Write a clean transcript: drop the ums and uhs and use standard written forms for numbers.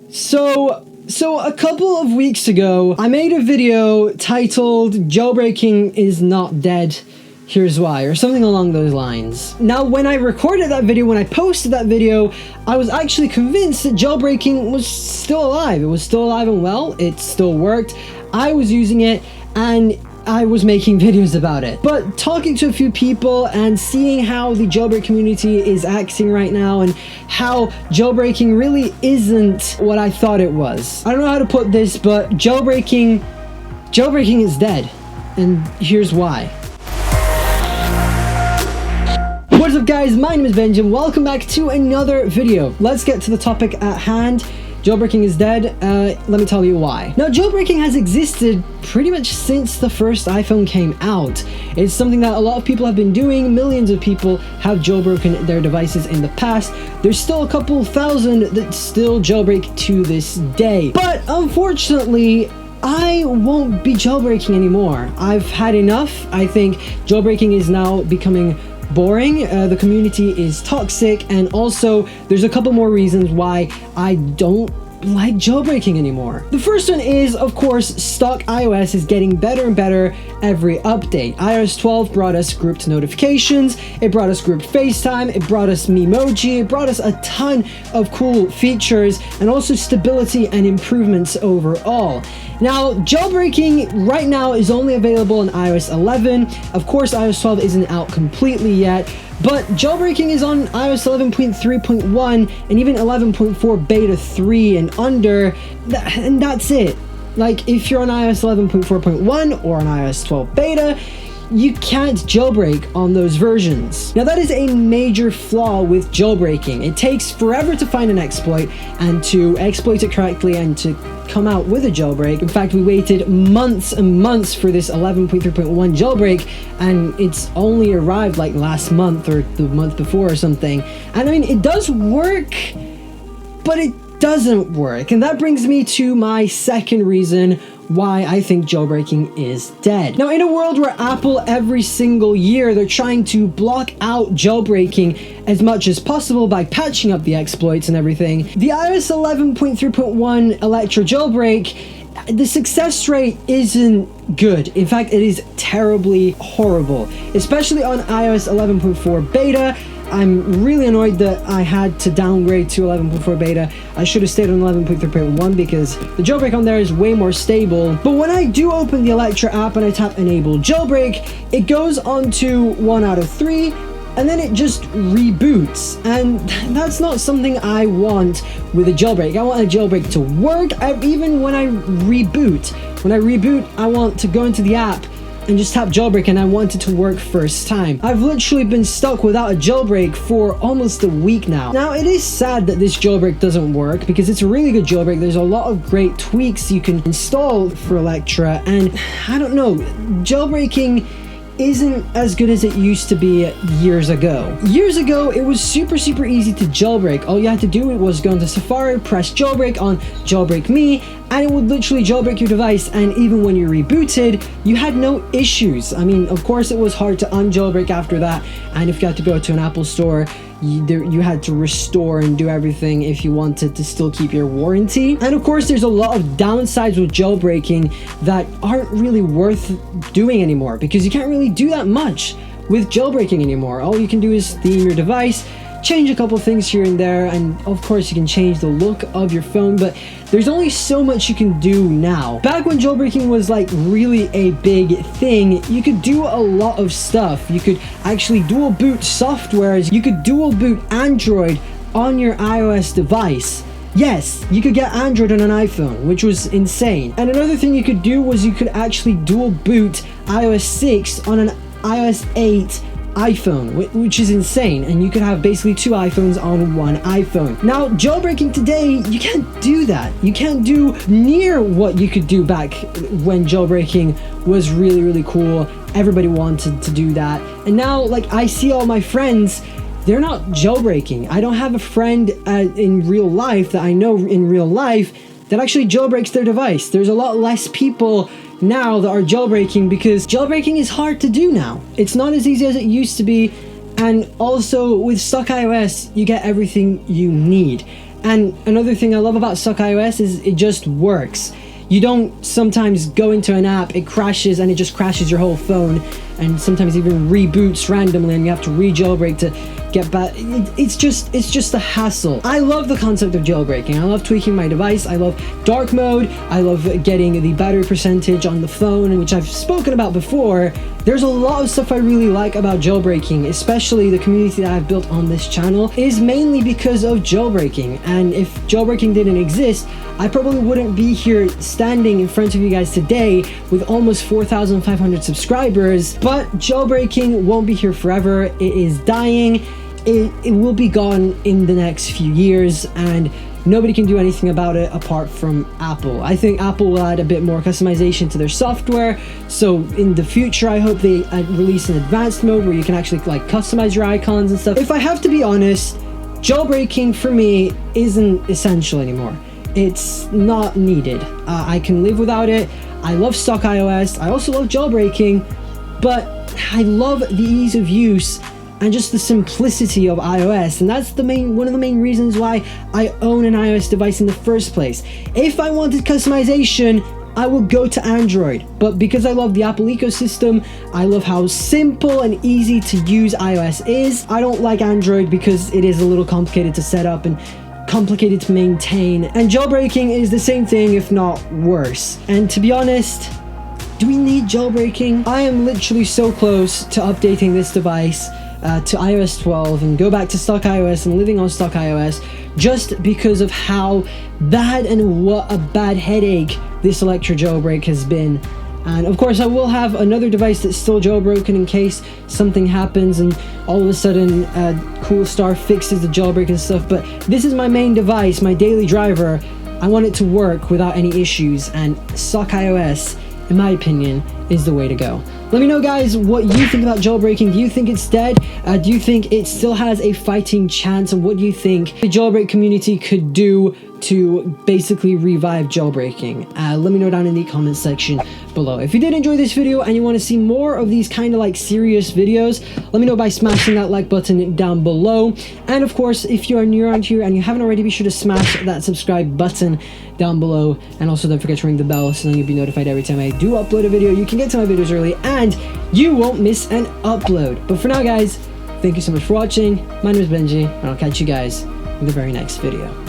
So a couple of weeks ago, I made a video titled Jailbreaking is Not Dead, Here's Why, or something along those lines. Now, when I recorded that video, when I posted that video, I was actually convinced that jailbreaking was still alive. It was still alive and well, it still worked. I was using it, and I was making videos about it. But talking to a few people and seeing how the jailbreak community is acting right now and how jailbreaking really isn't what I thought it was. I don't know how to put this, but jailbreaking is dead. And here's why. What's up guys, my name is Benjamin. Welcome back to another video. Let's get to the topic at hand. Jailbreaking is dead. Let me tell you why. Now, jailbreaking has existed pretty much since the first iPhone came out. It's something that a lot of people have been doing. Millions of people have jailbroken their devices in the past. There's still a couple thousand that still jailbreak to this day. But unfortunately, I won't be jailbreaking anymore. I've had enough. I think jailbreaking is now becoming boring. The community is toxic, and also there's a couple more reasons why I don't like jailbreaking anymore. The first one is, of course, stock iOS is getting better and better every update. iOS 12 brought us grouped notifications, it brought us grouped FaceTime, it brought us Memoji, it brought us a ton of cool features, and also stability and improvements overall. Now, jailbreaking right now is only available on iOS 11. Of course, iOS 12 isn't out completely yet, but jailbreaking is on iOS 11.3.1 and even 11.4 beta 3 and under, and that's it. Like, if you're on iOS 11.4.1 or on iOS 12 beta, you can't jailbreak on those versions. Now, that is a major flaw with jailbreaking. It takes forever to find an exploit and to exploit it correctly and to come out with a jailbreak. In fact, we waited months and months for this 11.3.1 jailbreak, and it's only arrived like last month or the month before or something. And I mean, it does work, but it doesn't work. And that brings me to my second reason why I think jailbreaking is dead. Now, in a world where Apple every single year they're trying to block out jailbreaking as much as possible by patching up the exploits and everything, the iOS 11.3.1 Electra jailbreak, the success rate isn't good. In fact, it is terribly horrible, especially on iOS 11.4 beta. I'm really annoyed that I had to downgrade to 11.4 beta. I should have stayed on 11.3.1 because the jailbreak on there is way more stable. But when I do open the Electra app and I tap enable jailbreak, it goes on to 1 out of 3, and then it just reboots. And that's not something I want with a jailbreak. I want a jailbreak to work. Even when I reboot, I want to go into the app and just tap jailbreak, and I want it to work first time. I've literally been stuck without a jailbreak for almost a week now. Now, it is sad that this jailbreak doesn't work because it's a really good jailbreak. There's a lot of great tweaks you can install for Electra, and I don't know, jailbreaking isn't as good as it used to be years ago. Years ago, it was super easy to jailbreak. All you had to do was go into Safari, press jailbreak on Jailbreak Me, and it would literally jailbreak your device, and even when you rebooted, you had no issues. I mean, of course, it was hard to unjailbreak after that, and if you had to go to an Apple store, you had to restore and do everything if you wanted to still keep your warranty. And of course, there's a lot of downsides with jailbreaking that aren't really worth doing anymore because you can't really do that much with jailbreaking anymore. All you can do is theme your device, change a couple things here and there, and of course you can change the look of your phone, but there's only so much you can do now. Back when jailbreaking was like really a big thing, you could do a lot of stuff. You could actually dual boot softwares, you could dual boot Android on your iOS device. Yes, you could get Android on an iPhone, which was insane. And another thing you could do was you could actually dual boot iOS 6 on an iOS 8 iPhone, which is insane, and you could have basically 2 iPhones on one iPhone. Now, jailbreaking today, you can't do that. You can't do near what you could do back when jailbreaking was really cool. Everybody wanted to do that, and now, like, I see all my friends, they're not jailbreaking. I don't have a friend in real life that I know in real life that actually jailbreaks their device. There's a lot less people now that are jailbreaking because jailbreaking is hard to do now. It's not as easy as it used to be, and also with stock iOS, you get everything you need. And another thing I love about stock iOS is it just works. You don't sometimes go into an app, it crashes and it just crashes your whole phone, and sometimes even reboots randomly and you have to re-jailbreak to get back. It's just a hassle. I love the concept of jailbreaking. I love tweaking my device. I love dark mode. I love getting the battery percentage on the phone, which I've spoken about before. There's a lot of stuff I really like about jailbreaking, especially the community that I've built on this channel is mainly because of jailbreaking. And if jailbreaking didn't exist, I probably wouldn't be here standing in front of you guys today with almost 4,500 subscribers. But jailbreaking won't be here forever. It is dying. It will be gone in the next few years, and nobody can do anything about it apart from Apple. I think Apple will add a bit more customization to their software. So in the future, I hope they release an advanced mode where you can actually like customize your icons and stuff. If I have to be honest, jailbreaking for me isn't essential anymore. It's not needed. I can live without it. I love stock iOS. I also love jailbreaking, but I love the ease of use and just the simplicity of iOS, and that's one of the main reasons why I own an iOS device in the first place. If I wanted customization, I would go to Android, but because I love the Apple ecosystem, I love how simple and easy to use iOS is. I don't like Android because it is a little complicated to set up and complicated to maintain, and jailbreaking is the same thing, if not worse. And to be honest, do we need jailbreaking? I am literally so close to updating this device to iOS 12 and go back to stock iOS and living on stock iOS, just because of how bad and what a bad headache this Electra jailbreak has been. And of course I will have another device that's still jailbroken in case something happens and all of a sudden Coolstar fixes the jailbreak and stuff, but this is my main device, my daily driver. I want it to work without any issues, and stock iOS, in my opinion, is the way to go. Let me know, guys, what you think about jailbreaking. Do you think it's dead? Do you think it still has a fighting chance? And what do you think the jailbreak community could do to basically revive jailbreaking? Let me know down in the comment section below. If you did enjoy this video and you want to see more of these kind of like serious videos, let me know by smashing that like button down below. And of course, if you are new around here and you haven't already, be sure to smash that subscribe button down below, and also don't forget to ring the bell so then you'll be notified every time I do upload a video. You can get to my videos early and you won't miss an upload. But for now, guys, thank you so much for watching. My name is Benji, and I'll catch you guys in the very next video.